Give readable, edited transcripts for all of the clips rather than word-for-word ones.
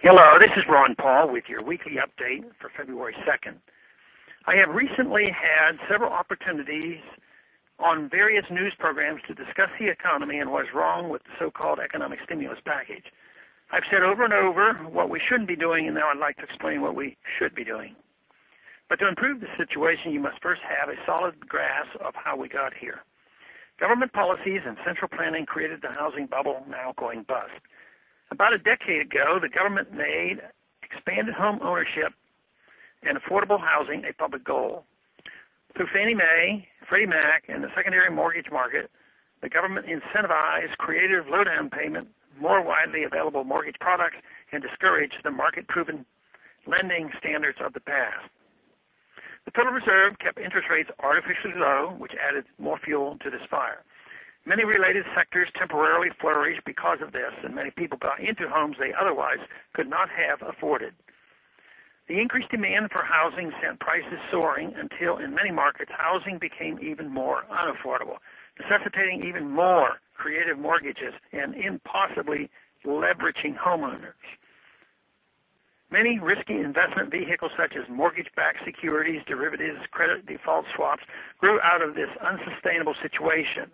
Hello, this is Ron Paul with your weekly update for February 2nd. I have recently had several opportunities on various news programs to discuss the economy and what is wrong with the so-called economic stimulus package. I've said over and over what we shouldn't be doing, and now I'd like to explain what we should be doing. But to improve the situation, you must first have a solid grasp of how we got here. Government policies and central planning created the housing bubble now going bust. About a decade ago, the government made expanded home ownership and affordable housing a public goal. Through Fannie Mae, Freddie Mac, and the secondary mortgage market, the government incentivized creative low-down payment, more widely available mortgage products, and discouraged the market-proven lending standards of the past. The Federal Reserve kept interest rates artificially low, which added more fuel to this fire. Many related sectors temporarily flourished because of this, and many people got into homes they otherwise could not have afforded. The increased demand for housing sent prices soaring until, in many markets, housing became even more unaffordable, necessitating even more creative mortgages and impossibly leveraging homeowners. Many risky investment vehicles such as mortgage-backed securities, derivatives, credit default swaps grew out of this unsustainable situation.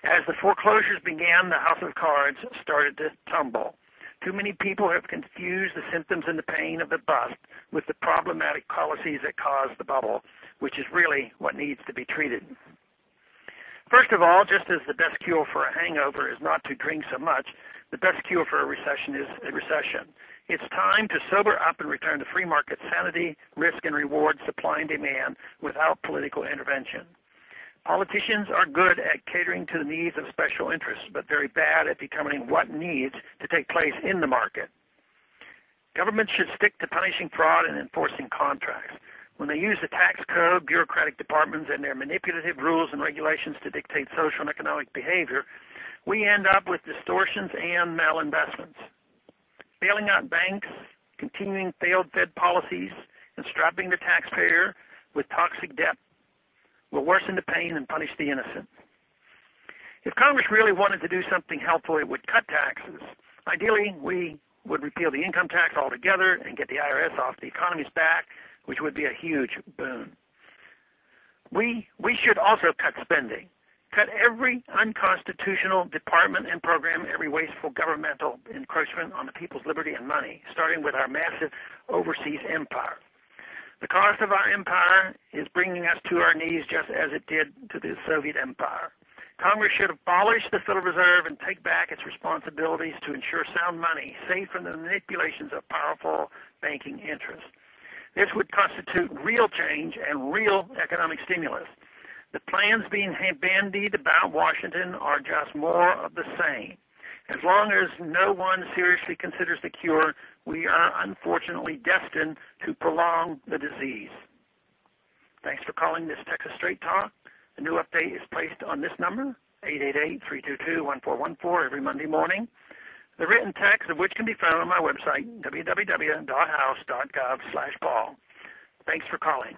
As the foreclosures began, the house of cards started to tumble. Too many people have confused the symptoms and the pain of the bust with the problematic policies that caused the bubble, which is really what needs to be treated. First of all, just as the best cure for a hangover is not to drink so much, the best cure for a recession is a recession. It's time to sober up and return to free market sanity, risk and reward, supply and demand without political intervention. Politicians are good at catering to the needs of special interests, but very bad at determining what needs to take place in the market. Government should stick to punishing fraud and enforcing contracts. When they use the tax code, bureaucratic departments, and their manipulative rules and regulations to dictate social and economic behavior, we end up with distortions and malinvestments. Bailing out banks, continuing failed Fed policies, and strapping the taxpayer with toxic debt will worsen the pain and punish the innocent. If Congress really wanted to do something helpful, it would cut taxes. Ideally, we would repeal the income tax altogether and get the IRS off the economy's back, which would be a huge boon. We should also cut spending. Cut every unconstitutional department and program, every wasteful governmental encroachment on the people's liberty and money, starting with our massive overseas empire. The cost of our empire is bringing us to our knees just as it did to the Soviet Empire. Congress should abolish the Federal Reserve and take back its responsibilities to ensure sound money, safe from the manipulations of powerful banking interests. This would constitute real change and real economic stimulus. The plans being bandied about Washington are just more of the same. As long as no one seriously considers the cure, we are unfortunately destined to prolong the disease. Thanks for calling this Texas Straight Talk. The new update is placed on this number, 888-322-1414, every Monday morning. The written text of which can be found on my website, www.house.gov/Paul. Thanks for calling.